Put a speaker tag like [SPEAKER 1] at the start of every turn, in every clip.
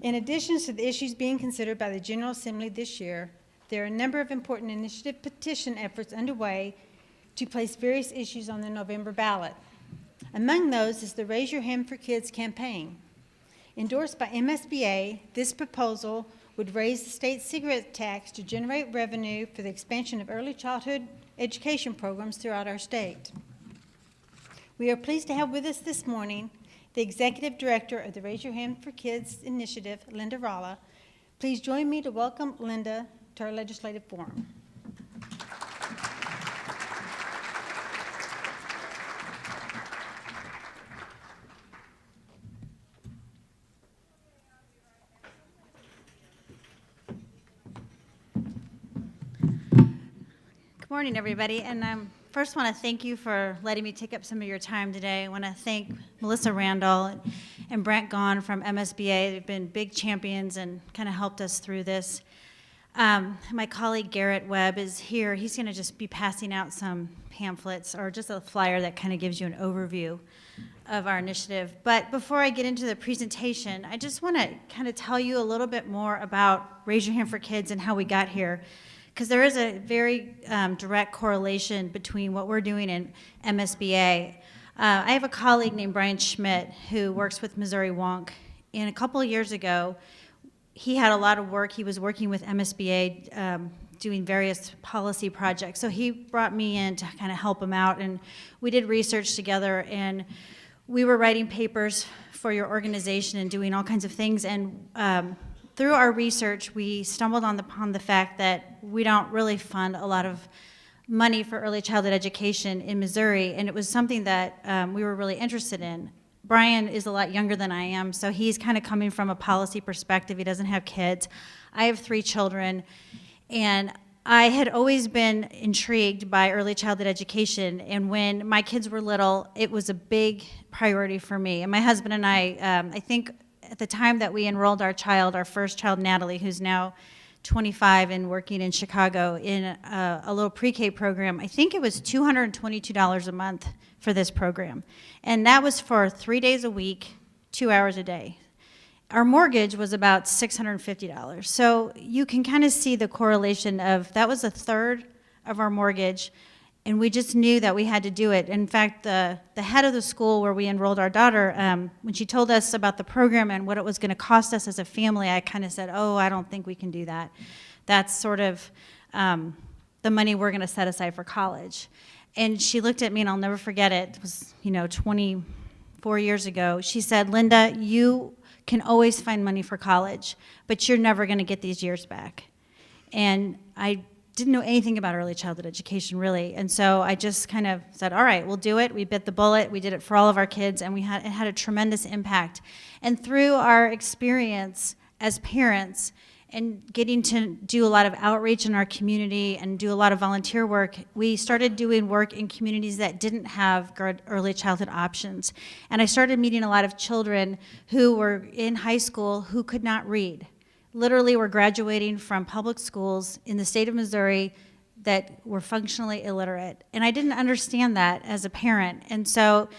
[SPEAKER 1] In addition to the issues being considered by the General Assembly this year, there are a number of important initiative petition efforts underway to place various issues on the November ballot. Among those is the Raise Your Hand for Kids campaign. Endorsed by MSBA, this proposal would raise the state cigarette tax to generate revenue for the expansion of early childhood education programs throughout our state. We are pleased to have with us this morning the Executive Director of the Raise Your Hand for Kids initiative, Linda Rallo. Please join me to welcome Linda to our legislative forum.
[SPEAKER 2] Good morning, everybody, and first want to thank you for letting me take up some of your time today. I want to thank Melissa Randall and Brent Gahn from MSBA. They've been big champions and kind of helped us through this. My colleague Garrett Webb is here. He's going to just be passing out some pamphlets or just a flyer that kind of gives you an overview of our initiative. But before I get into the presentation, I just want to kind of tell you a little bit more about Raise Your Hand for Kids and how we got here, because there is a very direct correlation between what we're doing in MSBA. I have a colleague named Brian Schmidt who works with Missouri Wonk, and a couple of years ago, he had a lot of work. He was working with MSBA doing various policy projects, so he brought me in to kind of help him out, and we did research together, and we were writing papers for your organization and doing all kinds of things, and through our research, we stumbled upon the fact that we don't really fund a lot of money for early childhood education in Missouri, and it was something that we were really interested in. Brian is a lot younger than I am, so he's kind of coming from a policy perspective. He doesn't have kids. I have 3 children, and I had always been intrigued by early childhood education, and when my kids were little, it was a big priority for me. And my husband and I think at the time that we enrolled our first child, Natalie, who's now 25 and working in Chicago in a little pre-K program, I think it was $222 a month for this program. And that was for 3 days a week, 2 hours a day. Our mortgage was about $650. So you can kind of see the correlation of that was a third of our mortgage, and we just knew that we had to do it. In fact, the head of the school where we enrolled our daughter, when she told us about the program and what it was going to cost us as a family, I kind of said, oh, I don't think we can do that. That's sort of the money we're going to set aside for college. And she looked at me, and I'll never forget it. It was, 24 years ago. She said, Linda, you can always find money for college, but you're never going to get these years back. And I didn't know anything about early childhood education, really, and so I just kind of said, all right, we'll do it. We bit the bullet. We did it for all of our kids, and it had a tremendous impact. And through our experience as parents and getting to do a lot of outreach in our community and do a lot of volunteer work, we started doing work in communities that didn't have early childhood options. And I started meeting a lot of children who were in high school who could not read. Literally were graduating from public schools in the state of Missouri that were functionally illiterate. And I didn't understand that as a parent. And so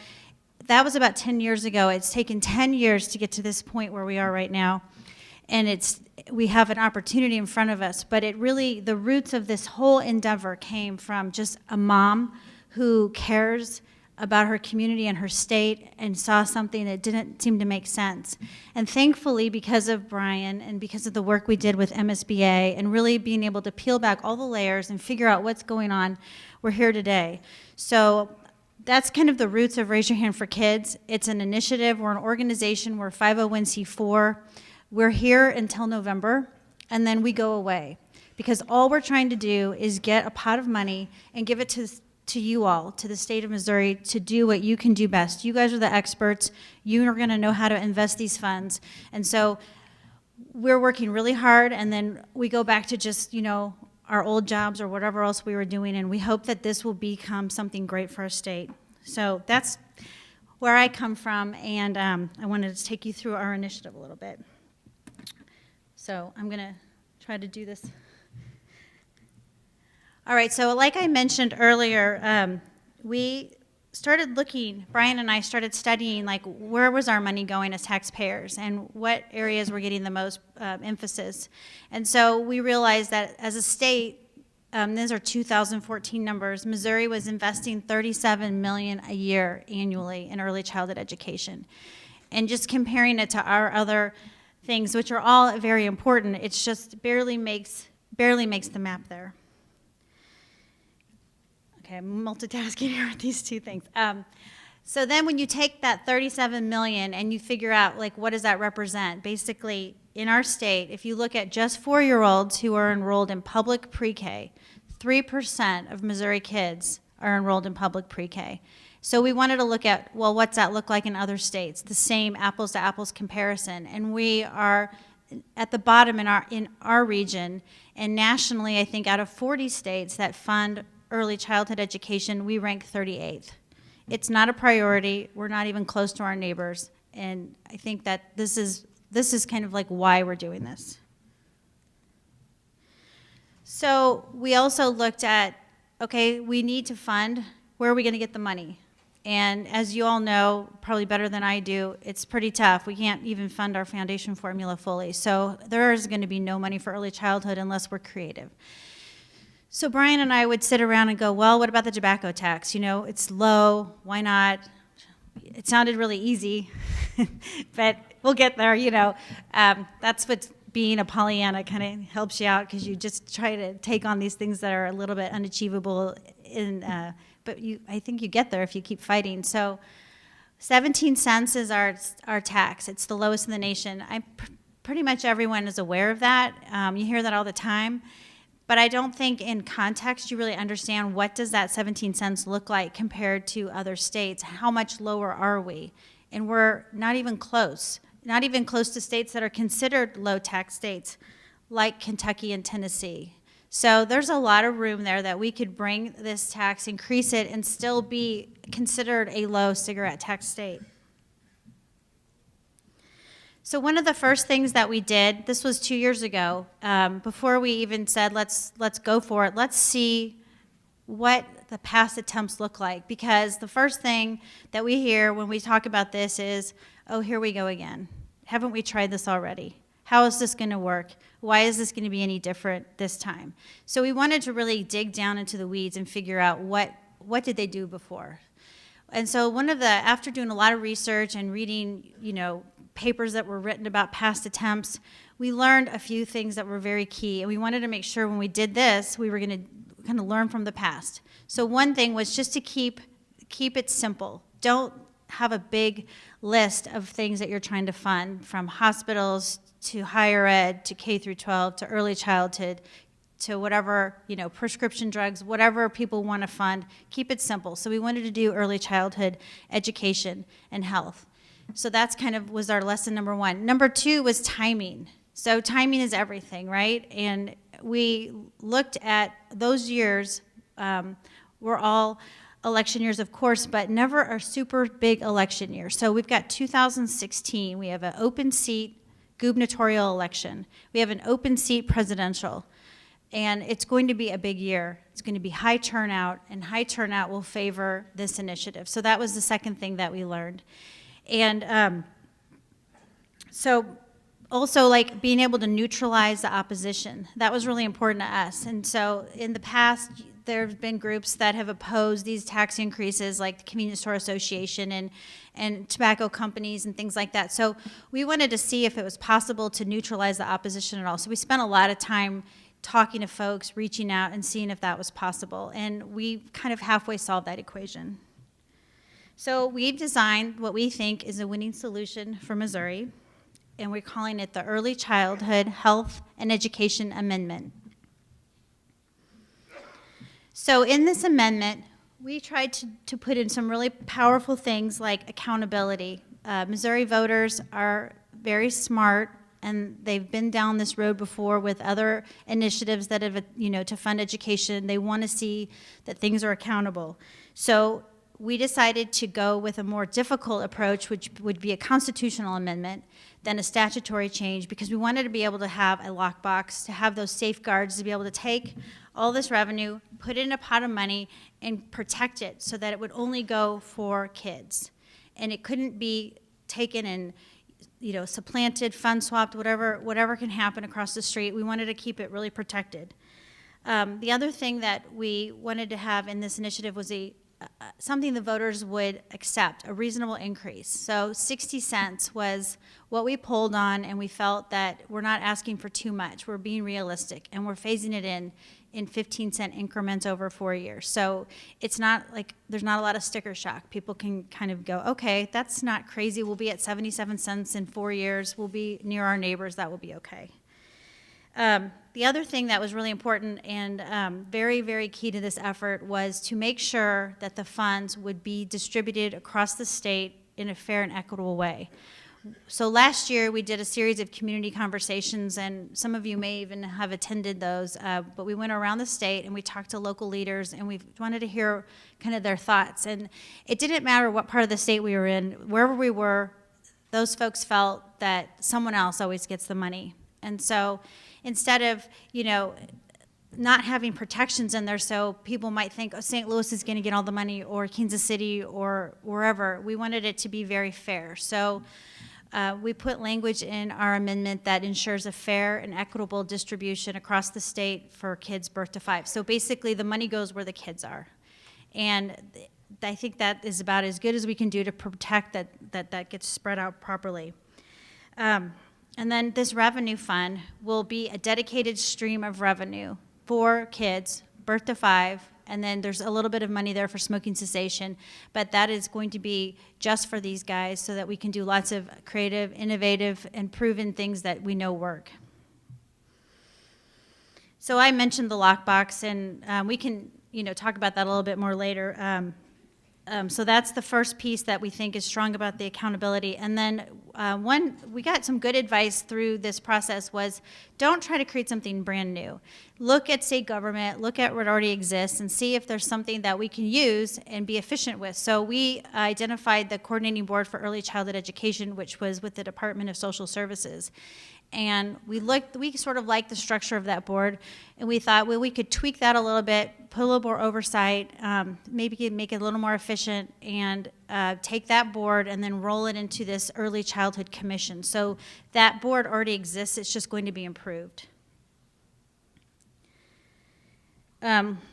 [SPEAKER 2] that was about 10 years ago. It's taken 10 years to get to this point where we are right now. And we have an opportunity in front of us. But the roots of this whole endeavor came from just a mom who cares about her community and her state and saw something that didn't seem to make sense. And thankfully, because of Brian and because of the work we did with MSBA and really being able to peel back all the layers and figure out what's going on, we're here today. So that's kind of the roots of Raise Your Hand for Kids. It's an initiative. We're an organization. We're 501c4. We're here until November, and then we go away. Because all we're trying to do is get a pot of money and give it to you all, to the state of Missouri, to do what you can do best. You guys are the experts. You are going to know how to invest these funds. And so we're working really hard, and then we go back to just, our old jobs or whatever else we were doing, and we hope that this will become something great for our state. So that's where I come from, and I wanted to take you through our initiative a little bit. So I'm going to try to do this. All right, so like I mentioned earlier, we started looking, Brian and I started studying, like, where was our money going as taxpayers and what areas were getting the most emphasis. And so we realized that as a state, these are 2014 numbers, Missouri was investing $37 million a year annually in early childhood education. And just comparing it to our other things, which are all very important, it's just barely makes the map there. Okay, I'm multitasking here with these two things. So then when you take that 37 million and you figure out, like, what does that represent? Basically, in our state, if you look at just 4-year-olds who are enrolled in public pre-K, 3% of Missouri kids are enrolled in public pre-K. So we wanted to look at, well, what's that look like in other states? The same apples to apples comparison. And we are at the bottom in our region, and nationally, I think out of 40 states that fund early childhood education, we rank 38th. It's not a priority. We're not even close to our neighbors. And I think that this is kind of like why we're doing this. So we also looked at, okay, we need to fund, where are we going to get the money? And as you all know, probably better than I do, it's pretty tough. We can't even fund our foundation formula fully. So there is going to be no money for early childhood unless we're creative. So Brian and I would sit around and go, well, what about the tobacco tax? You know, it's low, why not? It sounded really easy, but we'll get there, you know. That's what being a Pollyanna kind of helps you out, because you just try to take on these things that are a little bit unachievable, but I think you get there if you keep fighting. So 17 cents is our tax. It's the lowest in the nation. Pretty much everyone is aware of that. You hear that all the time. But I don't think in context you really understand what does that 17 cents look like compared to other states. How much lower are we? And we're not even close to states that are considered low tax states like Kentucky and Tennessee. So there's a lot of room there that we could bring this tax, increase it, and still be considered a low cigarette tax state. So one of the first things that we did, this was 2 years ago, before we even said let's go for it, let's see what the past attempts look like. Because the first thing that we hear when we talk about this is, oh, here we go again. Haven't we tried this already? How is this going to work? Why is this going to be any different this time? So we wanted to really dig down into the weeds and figure out what did they do before. And so after doing a lot of research and reading, you know, papers that were written about past attempts, we learned a few things that were very key. And we wanted to make sure when we did this, we were going to kind of learn from the past. So one thing was just to keep it simple. Don't have a big list of things that you're trying to fund, from hospitals to higher ed to K through 12 to early childhood to whatever, you know, prescription drugs, whatever people want to fund. Keep it simple. So we wanted to do early childhood education and health. So that's kind of was our lesson number one. Number two was timing. So timing is everything, right? And we looked at those years, were all election years, of course, but never a super big election year. So we've got 2016. We have an open seat gubernatorial election. We have an open seat presidential. And it's going to be a big year. It's going to be high turnout, and high turnout will favor this initiative. So that was the second thing that we learned. And so also, like, being able to neutralize the opposition, that was really important to us. And so in the past, there have been groups that have opposed these tax increases, like the Convenience Store Association and tobacco companies and things like that. So we wanted to see if it was possible to neutralize the opposition at all. So we spent a lot of time talking to folks, reaching out, and seeing if that was possible. And we kind of halfway solved that equation. So we've designed what we think is a winning solution for Missouri, and we're calling it the Early Childhood Health and Education Amendment. So in this amendment, we tried to put in some really powerful things like accountability. Missouri voters are very smart, and they've been down this road before with other initiatives that have, you know, to fund education. They want to see that things are accountable. So we decided to go with a more difficult approach, which would be a constitutional amendment than a statutory change, because we wanted to be able to have a lockbox, to have those safeguards, to be able to take all this revenue, put it in a pot of money, and protect it so that it would only go for kids. And it couldn't be taken and, supplanted, fund swapped, whatever can happen across the street. We wanted to keep it really protected. The other thing that we wanted to have in this initiative was something the voters would accept, a reasonable increase. So 60 cents was what we polled on, and we felt that we're not asking for too much. We're being realistic, and we're phasing it in 15-cent increments over 4 years. So it's not like there's not a lot of sticker shock. People can kind of go, okay, that's not crazy. We'll be at 77 cents in 4 years. We'll be near our neighbors. That will be okay. The other thing that was really important and very, very key to this effort was to make sure that the funds would be distributed across the state in a fair and equitable way. So last year we did a series of community conversations, and some of you may even have attended those, but we went around the state and we talked to local leaders, and we wanted to hear kind of their thoughts. And it didn't matter what part of the state we were in, wherever we were, those folks felt that someone else always gets the money. And so instead of, not having protections in there, so people might think, oh, St. Louis is going to get all the money, or Kansas City, or wherever, we wanted it to be very fair. So we put language in our amendment that ensures a fair and equitable distribution across the state for kids birth to 5. So basically, the money goes where the kids are. And I think that is about as good as we can do to protect that gets spread out properly. And then this revenue fund will be a dedicated stream of revenue for kids birth to 5, and then there's a little bit of money there for smoking cessation, but that is going to be just for these guys so that we can do lots of creative, innovative, and proven things that we know work. So I mentioned the lockbox, and we can talk about that a little bit more later. So that's the first piece that we think is strong about the accountability. And then we got some good advice through this process was don't try to create something brand new. Look at state government, look at what already exists, and see if there's something that we can use and be efficient with. So we identified the Coordinating Board for Early Childhood Education, which was with the Department of Social Services. And we sort of liked the structure of that board, and we thought, well, we could tweak that a little bit, put a little more oversight, maybe make it a little more efficient, and take that board and then roll it into this Early Childhood Commission. So that board already exists, it's just going to be improved.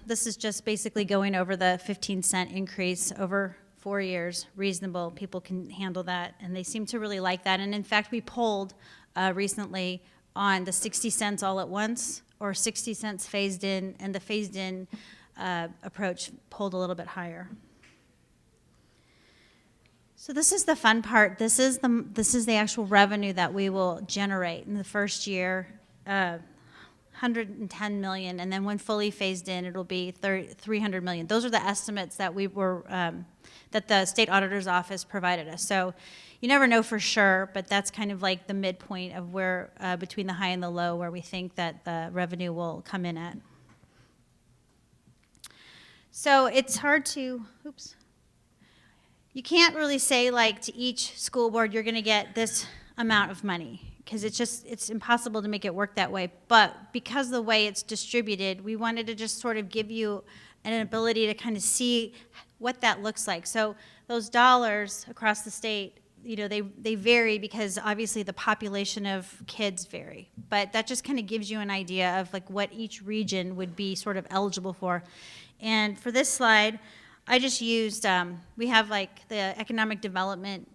[SPEAKER 2] This is just basically going over the 15-cent increase over 4 years, reasonable. People can handle that, and they seem to really like that. And in fact, we polled recently on the 60 cents all at once or 60 cents phased in, and the phased in approach polled a little bit higher. So this is the fun part. This is the actual revenue that we will generate in the first year, 110 million, and then when fully phased in, it'll be 300 million. Those are the estimates that that the state auditor's office provided us. So you never know for sure, but that's kind of like the midpoint of where, between the high and the low, where we think that the revenue will come in at. So it's hard to, you can't really say like to each school board, you're gonna get this amount of money, because it's impossible to make it work that way. But because of the way it's distributed, we wanted to just sort of give you an ability to kind of see what that looks like. So those dollars across the state, they vary because obviously the population of kids vary. But that just kind of gives you an idea of like what each region would be sort of eligible for. And for this slide, I just used, we have like the economic development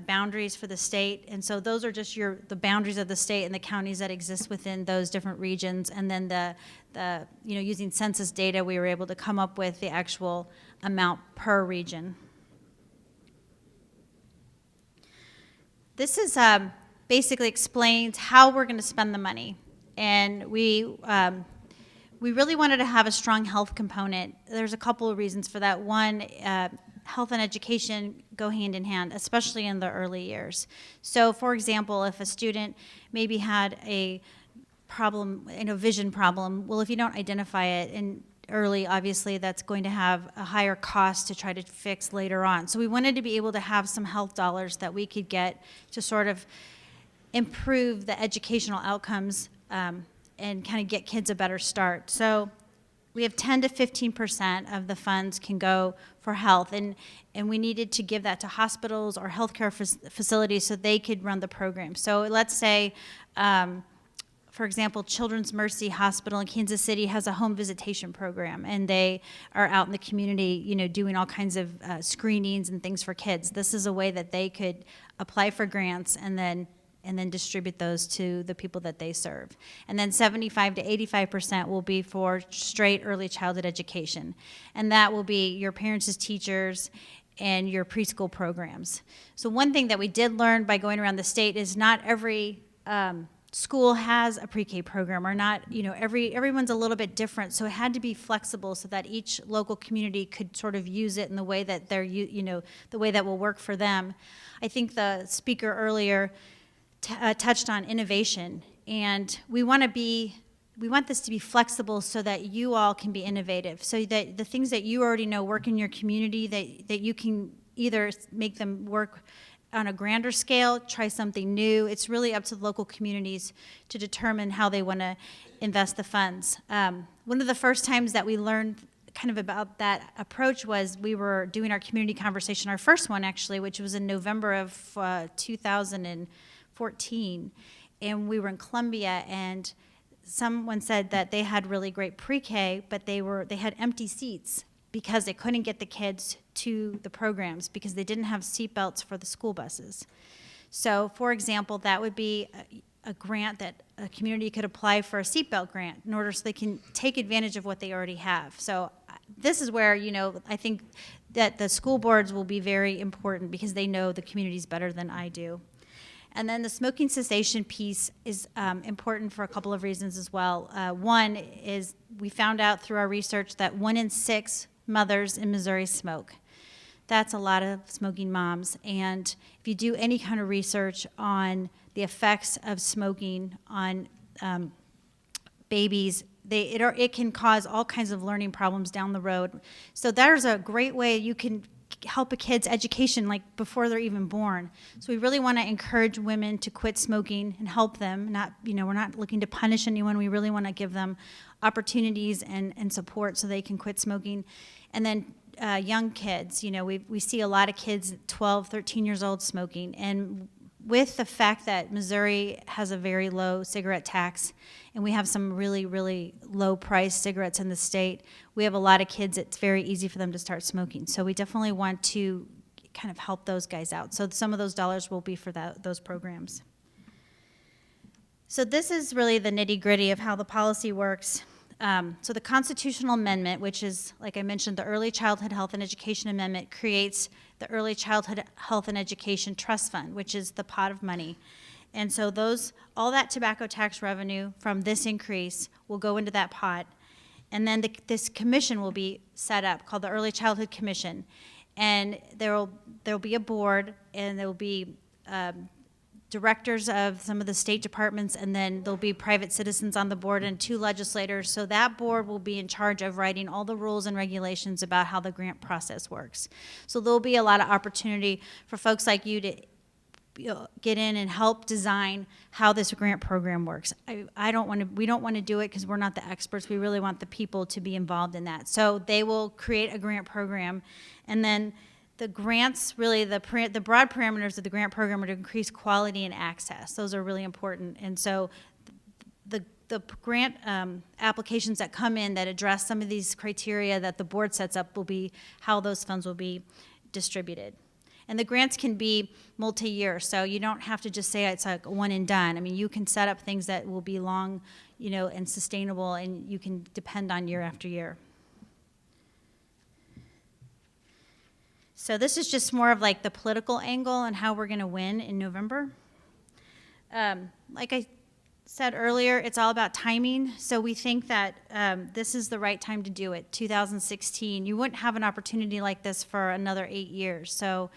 [SPEAKER 2] boundaries for the state, and so those are just the boundaries of the state and the counties that exist within those different regions. And then the using census data, we were able to come up with the actual amount per region. This is basically explains how we're going to spend the money, and we really wanted to have a strong health component. There's a couple of reasons for that. One, health and education go hand in hand, especially in the early years. So, for example, if a student maybe had a problem, vision problem, well, if you don't identify it early, obviously, that's going to have a higher cost to try to fix later on. So we wanted to be able to have some health dollars that we could get to sort of improve the educational outcomes and kind of get kids a better start. So we have 10 to 15% of the funds can go for health, and we needed to give that to hospitals or healthcare facilities so they could run the program. So let's say, for example, Children's Mercy Hospital in Kansas City has a home visitation program, and they are out in the community, you know, doing all kinds of screenings and things for kids. This is a way that they could apply for grants and then distribute those to the people that they serve. And then 75 to 85% will be for straight early childhood education. And that will be your parents as teachers and your preschool programs. So one thing that we did learn by going around the state is not every school has a pre-K program, or not, you know, everyone's a little bit different. So it had to be flexible so that each local community could sort of use it in the way that they're, you know, the way that will work for them. I think the speaker earlier touched on innovation, and we want this to be flexible so that you all can be innovative, so that the things that you already know work in your community, that you can either make them work on a grander scale, try something new. It's really up to the local communities to determine how they want to invest the funds. One of the first times that we learned kind of about that approach was we were doing our community conversation, our first one actually, which was in November of 2014, and we were in Columbia, and someone said that they had really great pre-K, but they had empty seats because they couldn't get the kids to the programs because they didn't have seatbelts for the school buses. So, for example, that would be a grant that a community could apply for, a seatbelt grant, in order so they can take advantage of what they already have. So this is where, you know, I think that the school boards will be very important because they know the communities better than I do. And then the smoking cessation piece is important for a couple of reasons as well. One is we found out through our research that 1 in 6 mothers in Missouri smoke. That's a lot of smoking moms. And if you do any kind of research on the effects of smoking on babies, it can cause all kinds of learning problems down the road. So there's a great way you can help a kid's education, like before they're even born. So we really want to encourage women to quit smoking and help them. Not, you know, we're not looking to punish anyone. We really want to give them opportunities and support so they can quit smoking. And then young kids, you know, we see a lot of kids 12, 13 years old smoking. And with the fact that Missouri has a very low cigarette tax, and we have some really, really low-priced cigarettes in the state, we have a lot of kids, it's very easy for them to start smoking. So we definitely want to kind of help those guys out. So some of those dollars will be for those programs. So this is really the nitty-gritty of how the policy works. So the constitutional amendment, which is, like I mentioned, the Early Childhood Health and Education Amendment, creates the Early Childhood Health and Education Trust Fund, which is the pot of money. And so all that tobacco tax revenue from this increase will go into that pot. And then this commission will be set up called the Early Childhood Commission. And there'll be a board, and there will be directors of some of the state departments, and then there'll be private citizens on the board and 2 legislators. So that board will be in charge of writing all the rules and regulations about how the grant process works. So there'll be a lot of opportunity for folks like you to get in and help design how this grant program works. We don't want to do it because we're not the experts. We really want the people to be involved in that. So they will create a grant program, and then the grants, really the broad parameters of the grant program are to increase quality and access. Those are really important. And so the grant applications that come in that address some of these criteria that the board sets up will be how those funds will be distributed. And the grants can be multi-year, so you don't have to just say it's like one and done. I mean, you can set up things that will be long, you know, and sustainable, and you can depend on year after year. So this is just more of like the political angle and how we're going to win in November. Like I said earlier, it's all about timing. So we think that this is the right time to do it, 2016. You wouldn't have an opportunity like this for another 8 years. So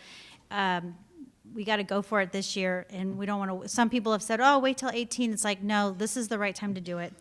[SPEAKER 2] we got to go for it this year, and we don't want to. Some people have said, oh, wait till 18. It's like, no, this is the right time to do it.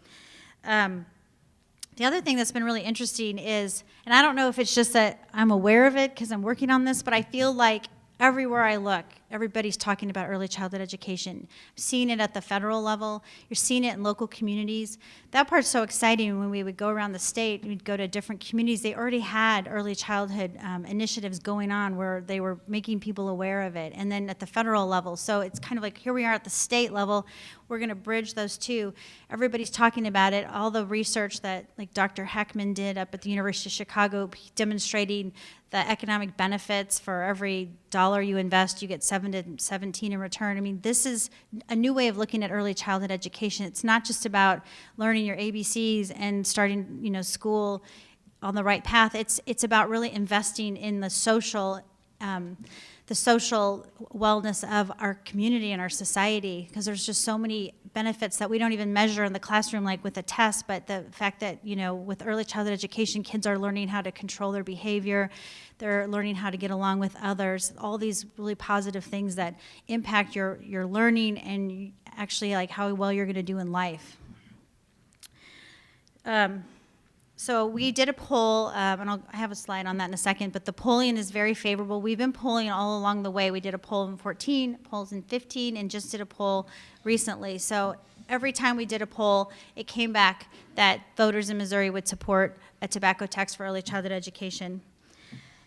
[SPEAKER 2] The other thing that's been really interesting is, and I don't know if it's just that I'm aware of it because I'm working on this, but I feel like everywhere I look, everybody's talking about early childhood education. I'm seeing it at the federal level. You're seeing it in local communities. That part's so exciting. When we would go around the state, we'd go to different communities. They already had early childhood initiatives going on where they were making people aware of it. And then at the federal level, so it's kind of like here we are at the state level. We're going to bridge those two. Everybody's talking about it. All the research that like Dr. Heckman did up at the University of Chicago demonstrating the economic benefits for every dollar you invest, you get 7 to 17 in return. I mean, this is a new way of looking at early childhood education. It's not just about learning your ABCs and starting, school on the right path. It's about really investing in the social wellness of our community and our society, because there's just so many benefits that we don't even measure in the classroom, like with a test, but the fact that, with early childhood education, kids are learning how to control their behavior, they're learning how to get along with others, all these really positive things that impact your learning and actually like how well you're going to do in life. So we did a poll, and I have a slide on that in a second, but the polling is very favorable. We've been polling all along the way. We did a poll in 14, polls in 15, and just did a poll recently. So every time we did a poll, it came back that voters in Missouri would support a tobacco tax for early childhood education.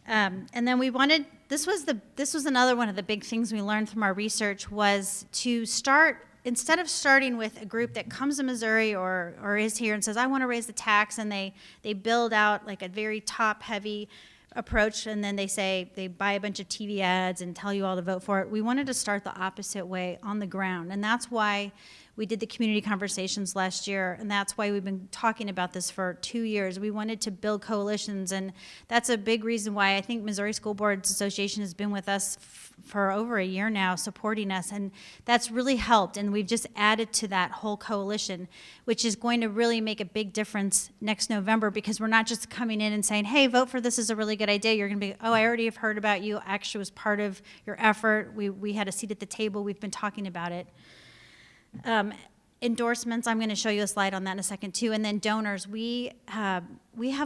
[SPEAKER 2] And then we wanted, this was another one of the big things we learned from our research, was to start, instead of starting with a group that comes to Missouri or is here and says, I want to raise the tax, and they build out like a very top-heavy approach, and then they buy a bunch of TV ads and tell you all to vote for it. We wanted to start the opposite way on the ground, and that's why we did the community conversations last year, and that's why we've been talking about this for 2 years. We wanted to build coalitions, and that's a big reason why I think Missouri School Boards Association has been with us for over a year now, supporting us, and that's really helped, and we've just added to that whole coalition, which is going to really make a big difference next November, because we're not just coming in and saying, hey, vote for this is a really good idea. You're going to be, oh, I already have heard about you. I actually was part of your effort. We had a seat at the table. We've been talking about it. Endorsements, I'm going to show you a slide on that in a second too. And then donors, we have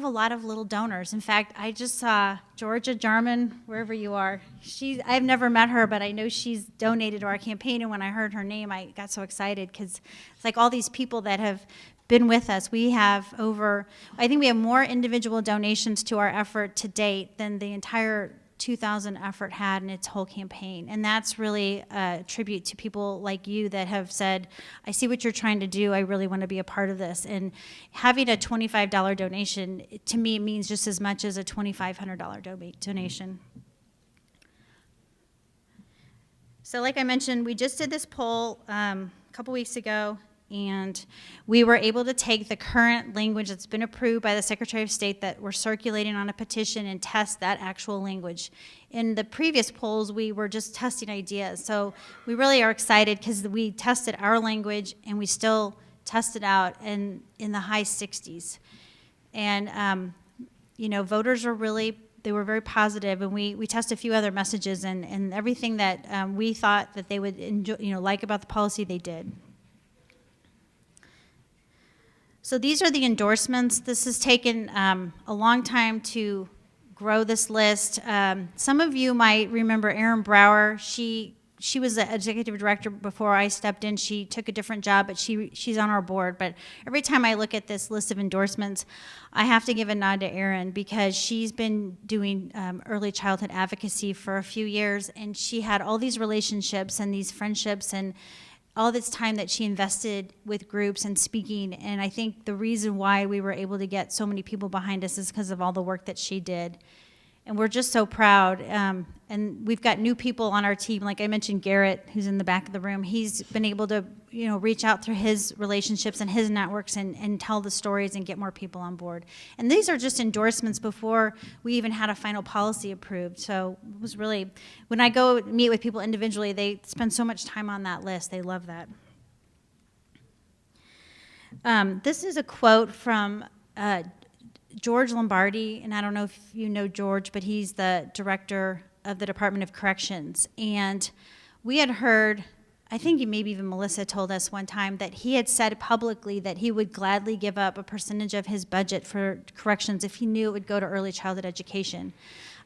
[SPEAKER 2] a lot of little donors. In fact, I just saw Georgia Jarman, wherever you are. I've never met her, but I know she's donated to our campaign, and when I heard her name, I got so excited, because it's like all these people that have been with us. We have I think we have more individual donations to our effort to date than the entire 2000 effort had in its whole campaign. And that's really a tribute to people like you that have said, I see what you're trying to do, I really want to be a part of this. And having a $25 donation, to me, means just as much as a $2,500 donation. So like I mentioned, we just did this poll a couple weeks ago, and we were able to take the current language that's been approved by the Secretary of State that we're circulating on a petition and test that actual language. In the previous polls, we were just testing ideas. So we really are excited, because we tested our language and we still tested out in the high 60s. And, voters are they were very positive, and we tested a few other messages, and everything that we thought that they would enjoy, like about the policy, they did. So these are the endorsements. This has taken a long time to grow this list. Some of you might remember Erin Brower. She was the executive director before I stepped in. She took a different job, but she's on our board. But every time I look at this list of endorsements, I have to give a nod to Erin, because she's been doing early childhood advocacy for a few years, and she had all these relationships and these friendships and all this time that she invested with groups and speaking. And I think the reason why we were able to get so many people behind us is because of all the work that she did. And we're just so proud. And we've got new people on our team. Like I mentioned, Garrett, who's in the back of the room, he's been able to reach out through his relationships and his networks and tell the stories and get more people on board. And these are just endorsements before we even had a final policy approved. So it was really, when I go meet with people individually, they spend so much time on that list. They love that. This is a quote from George Lombardi, and I don't know if you know George, but he's the director of the Department of Corrections. And we had heard, I think maybe even Melissa told us one time that he had said publicly that he would gladly give up a percentage of his budget for corrections if he knew it would go to early childhood education.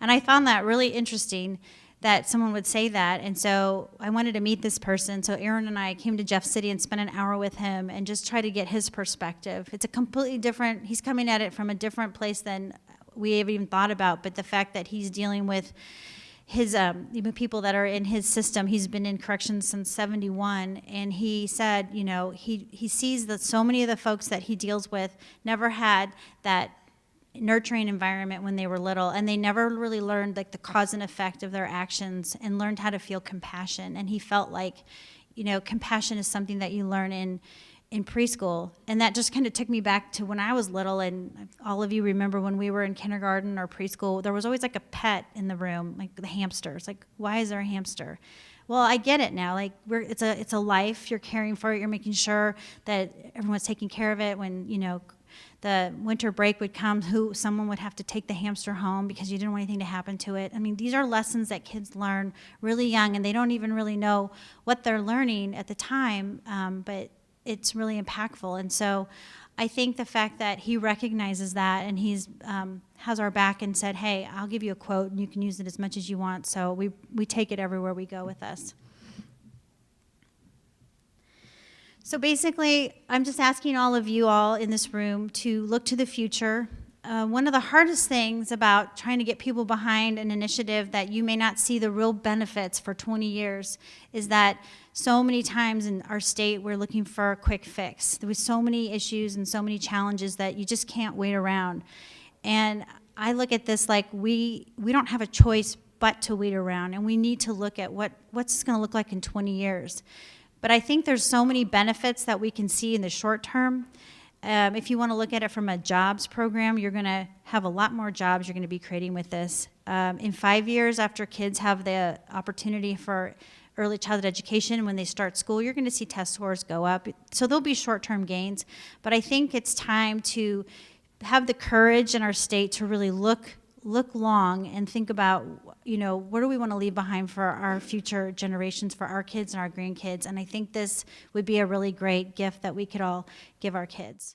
[SPEAKER 2] And I found that really interesting that someone would say that. And so I wanted to meet this person. So Aaron and I came to Jeff City and spent an hour with him and just try to get his perspective. It's a completely different, he's coming at it from a different place than we ever even thought about. But the fact that he's dealing with his even people that are in his system, he's been in corrections since '71, and he said, you know, he sees that so many of the folks that he deals with never had that nurturing environment when they were little, and they never really learned like the cause and effect of their actions and learned how to feel compassion. And he felt like, you know, compassion is something that you learn in preschool. And that just kind of took me back to when I was little, and all of you remember when we were in kindergarten or preschool, there was always like a pet in the room, like the hamsters. Like, why is there a hamster? Well, I get it now. Like, it's a life. You're caring for it. You're making sure that everyone's taking care of it. When, you know, the winter break would come, someone would have to take the hamster home because you didn't want anything to happen to it. I mean, these are lessons that kids learn really young, and they don't even really know what they're learning at the time, but it's really impactful. And so I think the fact that he recognizes that, and he's has our back and said, hey, I'll give you a quote and you can use it as much as you want. So we take it everywhere we go with us. So basically, I'm just asking all of you all in this room to look to the future. One of the hardest things about trying to get people behind an initiative that you may not see the real benefits for 20 years is that so many times in our state we're looking for a quick fix. There was so many issues and so many challenges that you just can't wait around. And I look at this like we don't have a choice but to wait around, and we need to look at what's this going to look like in 20 years. But I think there's so many benefits that we can see in the short term. If you want to look at it from a jobs program, you're going to have a lot more jobs you're going to be creating with this. In 5 years, after kids have the opportunity for early childhood education, when they start school, you're going to see test scores go up. So there'll be short-term gains. But I think it's time to have the courage in our state to really look long and think about, you know, what do we want to leave behind for our future generations, for our kids and our grandkids. And I think this would be a really great gift that we could all give our kids.